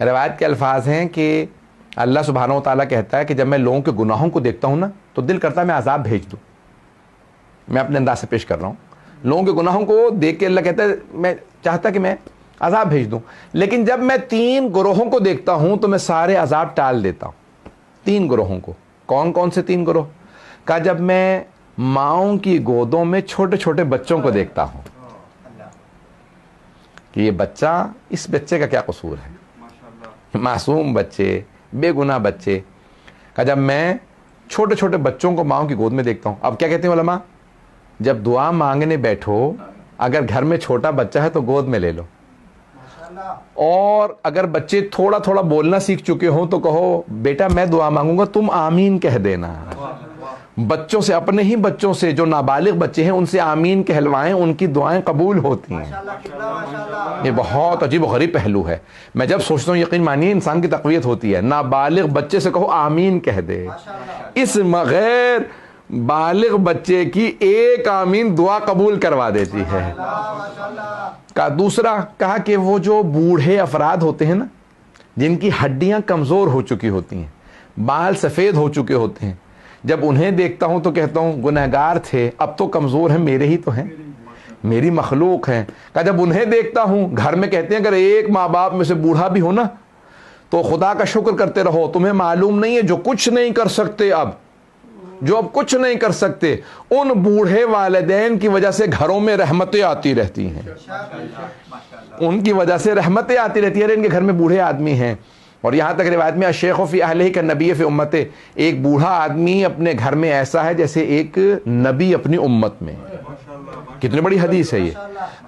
روایت کے الفاظ ہیں کہ اللہ سبحانہ و تعالیٰ کہتا ہے کہ جب میں لوگوں کے گناہوں کو دیکھتا ہوں نا تو دل کرتا ہے میں عذاب بھیج دوں. میں اپنے انداز سے پیش کر رہا ہوں. لوگوں کے گناہوں کو دیکھ کے اللہ کہتا ہے میں چاہتا کہ میں عذاب بھیج دوں, لیکن جب میں 3 گروہوں کو دیکھتا ہوں تو میں سارے عذاب ٹال دیتا ہوں. 3 گروہوں کو. کون کون سے 3 گروہ؟ کہا جب میں ماؤں کی گودوں میں چھوٹے چھوٹے بچوں کو دیکھتا ہوں کہ یہ بچہ, اس بچے کا کیا قصور ہے, معصوم بچے, بے گناہ بچے. کہا جب میں چھوٹے چھوٹے بچوں کو ماؤں کی گود میں دیکھتا ہوں. اب کیا کہتے ہیں علماء, جب دعا مانگنے بیٹھو اگر گھر میں چھوٹا بچہ ہے تو گود میں لے لو, اور اگر بچے تھوڑا تھوڑا بولنا سیکھ چکے ہوں تو کہو بیٹا میں دعا مانگوں گا تم آمین کہہ دینا. بچوں سے, اپنے ہی بچوں سے جو نابالغ بچے ہیں ان سے آمین کہلوائیں, ان کی دعائیں قبول ہوتی ہیں. یہ بہت عجیب و غریب پہلو ہے. میں جب سوچتا ہوں یقین مانیے انسان کی تقویت ہوتی ہے. نابالغ بچے سے کہو آمین کہہ دے, اس غیر بالغ بچے کی ایک آمین دعا قبول کروا دیتی ہے. دوسرا کہا کہ وہ جو بوڑھے افراد ہوتے ہیں نا, جن کی ہڈیاں کمزور ہو چکی ہوتی ہیں, بال سفید ہو چکے ہوتے ہیں, جب انہیں دیکھتا ہوں تو کہتا ہوں گنہگار تھے, اب تو کمزور ہیں, میرے ہی تو ہیں, میری مخلوق ہیں. کہ جب انہیں دیکھتا ہوں, گھر میں کہتے ہیں اگر ایک ماں باپ میں سے بوڑھا بھی ہو نا تو خدا کا شکر کرتے رہو, تمہیں معلوم نہیں ہے جو کچھ نہیں کر سکتے اب, جو اب کچھ نہیں کر سکتے, ان بوڑھے والدین کی وجہ سے گھروں میں رحمتیں آتی رہتی ہیں. ان کی وجہ سے رحمتیں آتی رہتی ہیں. ان کے گھر میں بوڑھے آدمی ہیں. اور یہاں تک روایت میں الشیخ فی اہلہ کالنبی فی امتہ, ایک بوڑھا آدمی اپنے گھر میں ایسا ہے جیسے ایک نبی اپنی امت میں. کتنی بڑی حدیث ہے یہ.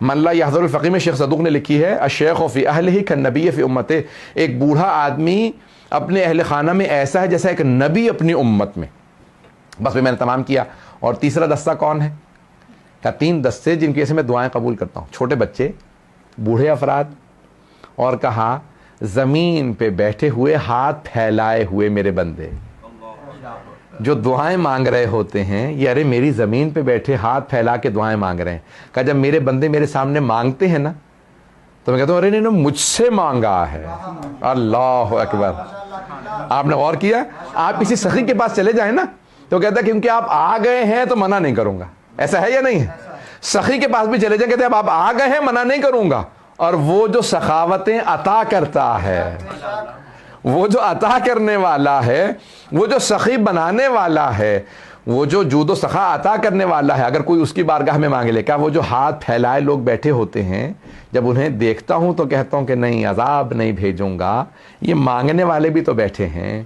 من لا یحضر الفقیہ میں شیخ صدوق نے لکھی ہے الشیخ فی اہلہ کالنبی فی امتہ, ایک بوڑھا آدمی اپنے اہل خانہ میں ایسا ہے جیسا ایک نبی اپنی امت میں. بس میں نے تمام کیا. اور تیسرا دستہ کون ہے؟ کہا 3 دستے جن کی وجہ سے میں دعائیں قبول کرتا ہوں, چھوٹے بچے, بوڑھے افراد, اور کہا زمین پہ بیٹھے ہوئے ہاتھ پھیلائے ہوئے میرے بندے جو دعائیں مانگ رہے ہوتے ہیں. یہ ارے میری زمین پہ بیٹھے ہاتھ پھیلا کے دعائیں مانگ رہے ہیں. کہا جب میرے بندے میرے سامنے مانگتے ہیں نا تو میں کہتا ہوں ارے انہوں نے مجھ سے مانگا ہے. اللہ اکبر. آپ نے غور کیا, آپ کسی سخی کے پاس چلے جائیں نا تو کہتا ہے کیونکہ آپ آ گئے ہیں تو منع نہیں کروں گا. ایسا ہے یا نہیں ہے؟ سخی کے پاس بھی چلے جائیں, کہتے ہیں اب آپ آ گئے ہیں منع نہیں کروں گا. اور وہ جو سخاوتیں عطا کرتا ہے, وہ جو عطا کرنے والا ہے, وہ جو سخی بنانے والا ہے, وہ جو جود و سخا عطا کرنے والا ہے, اگر کوئی اس کی بارگاہ میں مانگے لے, کیا وہ جو ہاتھ پھیلائے لوگ بیٹھے ہوتے ہیں, جب انہیں دیکھتا ہوں تو کہتا ہوں کہ نہیں عذاب نہیں بھیجوں گا, یہ مانگنے والے بھی تو بیٹھے ہیں.